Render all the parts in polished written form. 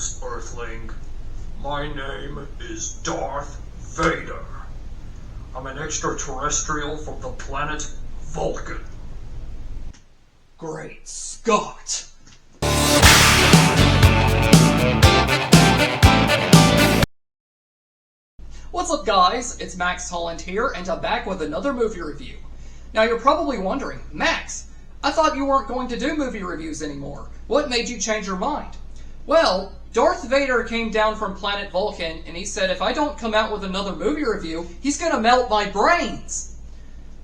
Greetings, Earthling. My name is Darth Vader. I'm an extraterrestrial from the planet Vulcan. Great Scott! What's up, guys? It's Max Holland here, and I'm back with another movie review. Now, you're probably wondering, Max, I thought you weren't going to do movie reviews anymore. What made you change your mind? Well, Darth Vader came down from planet Vulcan, and he said if I don't come out with another movie review, he's gonna melt my brains!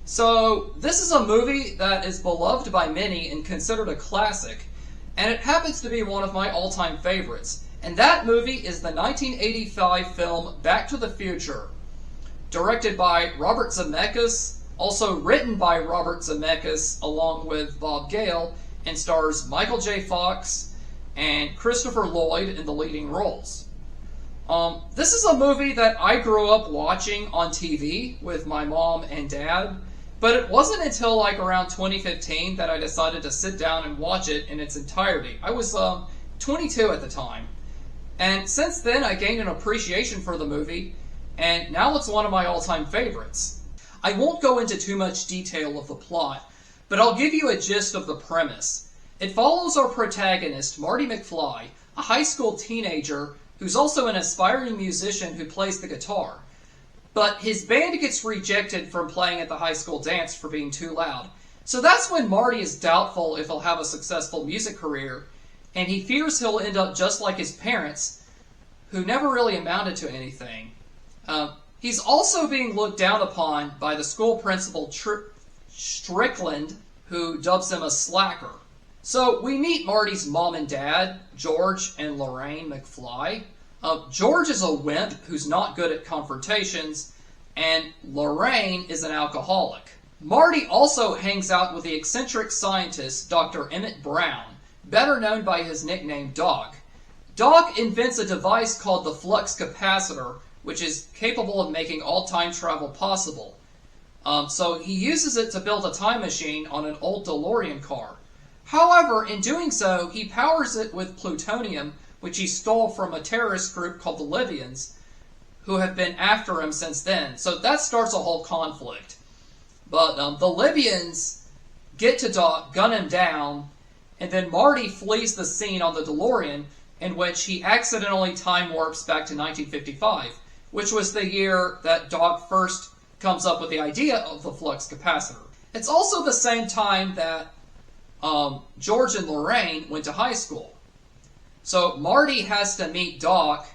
So, this is a movie that is beloved by many and considered a classic, and it happens to be one of my all-time favorites. And that movie is the 1985 film Back to the Future, directed by Robert Zemeckis, also written by Robert Zemeckis along with Bob Gale, and stars Michael J. Fox and Christopher Lloyd in the leading roles. This is a movie that I grew up watching on TV with my mom and dad, but it wasn't until like around 2015 that I decided to sit down and watch it in its entirety. I was 22 at the time. And since then, I gained an appreciation for the movie, and now it's one of my all-time favorites. I won't go into too much detail of the plot, but I'll give you a gist of the premise. It follows our protagonist, Marty McFly, a high school teenager who's also an aspiring musician who plays the guitar. But his band gets rejected from playing at the high school dance for being too loud. So that's when Marty is doubtful if he'll have a successful music career, and he fears he'll end up just like his parents, who never really amounted to anything. He's also being looked down upon by the school principal, Strickland, who dubs him a slacker. So we meet Marty's mom and dad, George and Lorraine McFly. George is a wimp who's not good at confrontations, and Lorraine is an alcoholic. Marty also hangs out with the eccentric scientist, Dr. Emmett Brown, better known by his nickname Doc. Doc invents a device called the flux capacitor, which is capable of making all time travel possible. So he uses it to build a time machine on an old DeLorean car. However, in doing so, he powers it with plutonium, which he stole from a terrorist group called the Libyans, who have been after him since then. So that starts a whole conflict. But the Libyans get to Doc, gun him down, and then Marty flees the scene on the DeLorean, in which he accidentally time warps back to 1955, which was the year that Doc first comes up with the idea of the flux capacitor. It's also the same time that George and Lorraine went to high school. So Marty has to meet Doc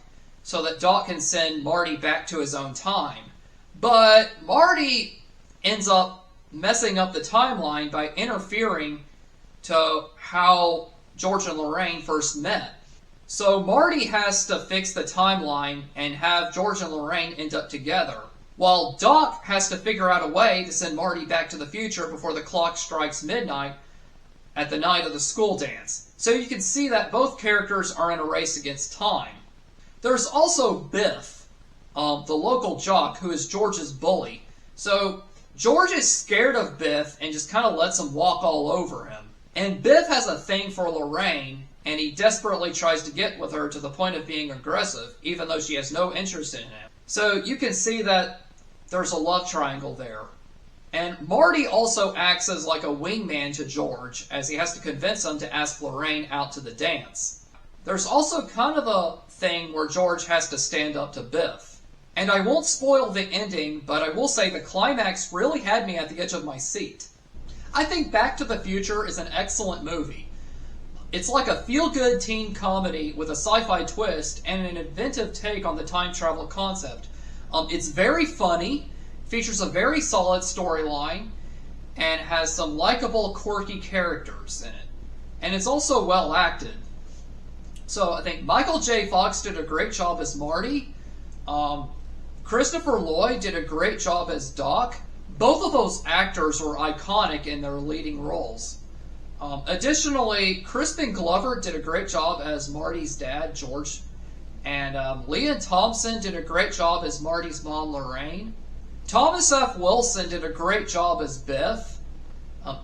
so that Doc can send Marty back to his own time. But Marty ends up messing up the timeline by interfering to how George and Lorraine first met. So Marty has to fix the timeline and have George and Lorraine end up together, while Doc has to figure out a way to send Marty back to the future before the clock strikes midnight at the night of the school dance. So you can see that both characters are in a race against time. There's also Biff, the local jock who is George's bully. So George is scared of Biff and just kind of lets him walk all over him. And Biff has a thing for Lorraine, and he desperately tries to get with her to the point of being aggressive, even though she has no interest in him. So you can see that there's a love triangle there. And Marty also acts as like a wingman to George, as he has to convince him to ask Lorraine out to the dance. There's also kind of a thing where George has to stand up to Biff. And I won't spoil the ending, but I will say the climax really had me at the edge of my seat. I think Back to the Future is an excellent movie. It's like a feel-good teen comedy with a sci-fi twist and an inventive take on the time travel concept. It's very funny, features a very solid storyline, and has some likable, quirky characters in it. And it's also well acted. So I think Michael J. Fox did a great job as Marty. Christopher Lloyd did a great job as Doc. Both of those actors were iconic in their leading roles. Additionally, Crispin Glover did a great job as Marty's dad, George. And Leon Thompson did a great job as Marty's mom, Lorraine. Thomas F. Wilson did a great job as Biff.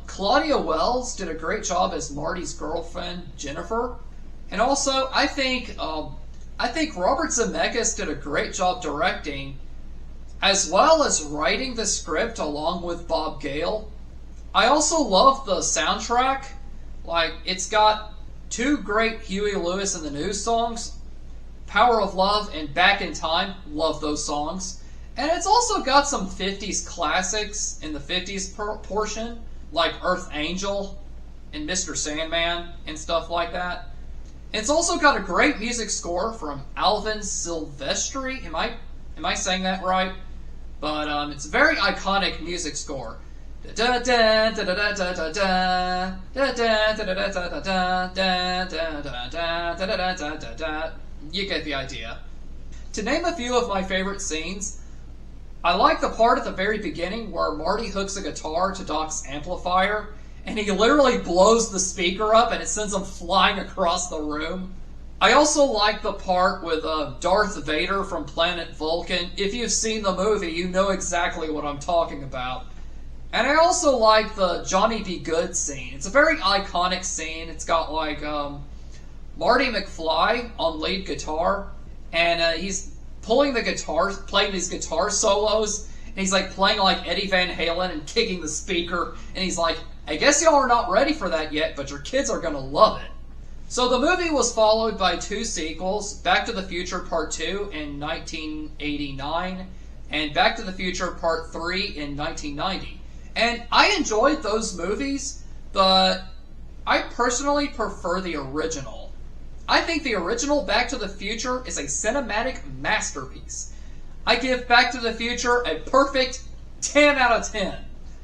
Claudia Wells did a great job as Marty's girlfriend, Jennifer. And also, I think Robert Zemeckis did a great job directing, as well as writing the script along with Bob Gale. I also love the soundtrack. Like, it's got two great Huey Lewis and the News songs, Power of Love and Back in Time. Love those songs. And it's also got some 50s classics in the 50s portion, like Earth Angel and Mr. Sandman and stuff like that. It's also got a great music score from Alvin Silvestri. Am I saying that right? But it's a very iconic music score. You get the idea. To name a few of my favorite scenes, I like the part at the very beginning where Marty hooks a guitar to Doc's amplifier, and he literally blows the speaker up and it sends him flying across the room. I also like the part with Darth Vader from Planet Vulcan. If you've seen the movie, you know exactly what I'm talking about. And I also like the Johnny B. Good scene. It's a very iconic scene. It's got like Marty McFly on lead guitar, and he's pulling the guitar, playing these guitar solos, and he's like playing like Eddie Van Halen and kicking the speaker, and he's like, I guess y'all are not ready for that yet, but your kids are gonna love it. So the movie was followed by two sequels, Back to the Future Part 2 in 1989, and Back to the Future Part 3 in 1990. And I enjoyed those movies, but I personally prefer the original. I think the original Back to the Future is a cinematic masterpiece. I give Back to the Future a perfect 10 out of 10.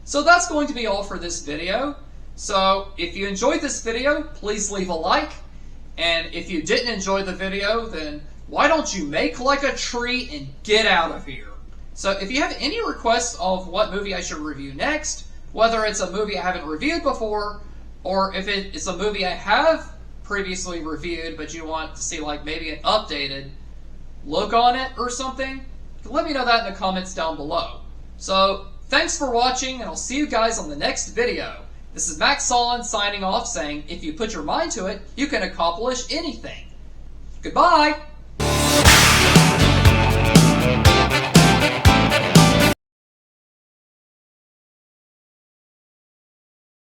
So that's going to be all for this video. So if you enjoyed this video, please leave a like. And if you didn't enjoy the video, then why don't you make like a tree and get out of here? So if you have any requests of what movie I should review next, whether it's a movie I haven't reviewed before, or if it's a movie I have previously reviewed, but you want to see like maybe an updated look on it or something, let me know that in the comments down below. So thanks for watching, and I'll see you guys on the next video. This is Max Solon signing off, saying, if you put your mind to it, you can accomplish anything. Goodbye!